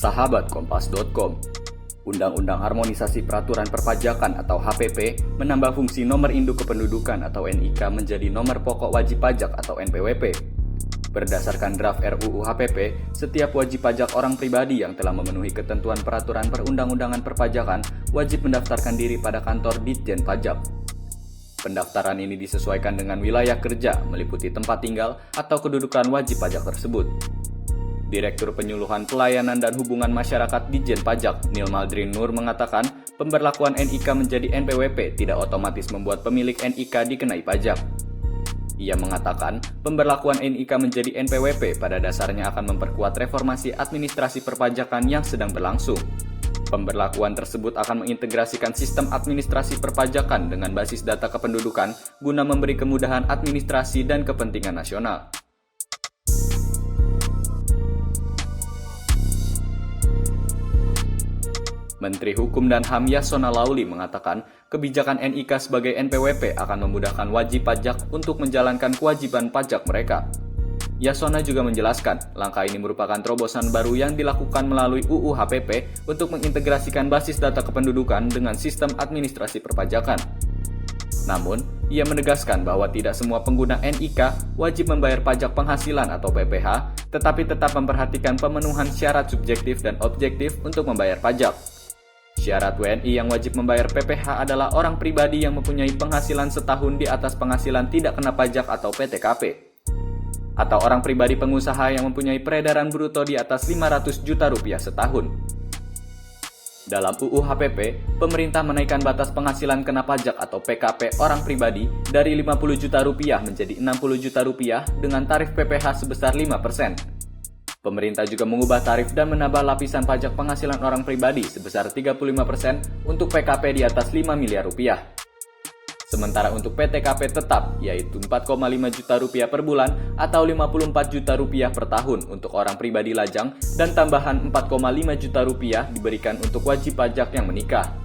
Sahabat Kompas.com, Undang-Undang Harmonisasi Peraturan Perpajakan atau HPP menambah fungsi nomor induk kependudukan atau NIK menjadi nomor pokok wajib pajak atau NPWP. Berdasarkan draft RUU HPP, setiap wajib pajak orang pribadi yang telah memenuhi ketentuan peraturan perundang-undangan perpajakan wajib mendaftarkan diri pada kantor Ditjen Pajak. Pendaftaran ini disesuaikan dengan wilayah kerja, meliputi tempat tinggal atau kedudukan wajib pajak tersebut. Direktur Penyuluhan Pelayanan dan Hubungan Masyarakat Ditjen Pajak, Nil Maldrin Nur mengatakan, pemberlakuan NIK menjadi NPWP tidak otomatis membuat pemilik NIK dikenai pajak. Ia mengatakan, pemberlakuan NIK menjadi NPWP pada dasarnya akan memperkuat reformasi administrasi perpajakan yang sedang berlangsung. Pemberlakuan tersebut akan mengintegrasikan sistem administrasi perpajakan dengan basis data kependudukan guna memberi kemudahan administrasi dan kepentingan nasional. Menteri Hukum dan HAM Yasona Laoly mengatakan, kebijakan NIK sebagai NPWP akan memudahkan wajib pajak untuk menjalankan kewajiban pajak mereka. Yasona juga menjelaskan, langkah ini merupakan terobosan baru yang dilakukan melalui UU HPP untuk mengintegrasikan basis data kependudukan dengan sistem administrasi perpajakan. Namun, ia menegaskan bahwa tidak semua pengguna NIK wajib membayar pajak penghasilan atau PPH, tetapi tetap memperhatikan pemenuhan syarat subjektif dan objektif untuk membayar pajak. Syarat WNI yang wajib membayar PPH adalah orang pribadi yang mempunyai penghasilan setahun di atas penghasilan tidak kena pajak atau PTKP. Atau orang pribadi pengusaha yang mempunyai peredaran bruto di atas 500 juta rupiah setahun. Dalam UU HPP, pemerintah menaikkan batas penghasilan kena pajak atau PKP orang pribadi dari 50 juta rupiah menjadi 60 juta rupiah dengan tarif PPH sebesar 5%. Pemerintah juga mengubah tarif dan menambah lapisan pajak penghasilan orang pribadi sebesar 35% untuk PKP di atas 5 miliar rupiah. Sementara untuk PTKP tetap, yaitu 4,5 juta rupiah per bulan atau 54 juta rupiah per tahun untuk orang pribadi lajang dan tambahan 4,5 juta rupiah diberikan untuk wajib pajak yang menikah.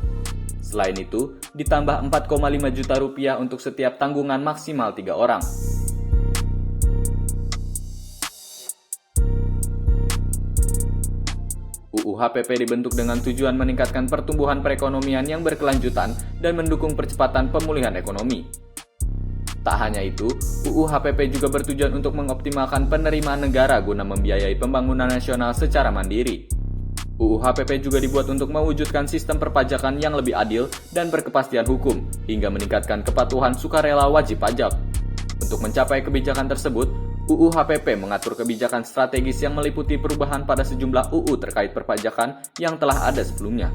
Selain itu, ditambah 4,5 juta rupiah untuk setiap tanggungan maksimal 3 orang. UU HPP dibentuk dengan tujuan meningkatkan pertumbuhan perekonomian yang berkelanjutan dan mendukung percepatan pemulihan ekonomi. Tak hanya itu, UU HPP juga bertujuan untuk mengoptimalkan penerimaan negara guna membiayai pembangunan nasional secara mandiri. UU HPP juga dibuat untuk mewujudkan sistem perpajakan yang lebih adil dan berkepastian hukum, hingga meningkatkan kepatuhan sukarela wajib pajak. Untuk mencapai kebijakan tersebut, UU HPP mengatur kebijakan strategis yang meliputi perubahan pada sejumlah UU terkait perpajakan yang telah ada sebelumnya.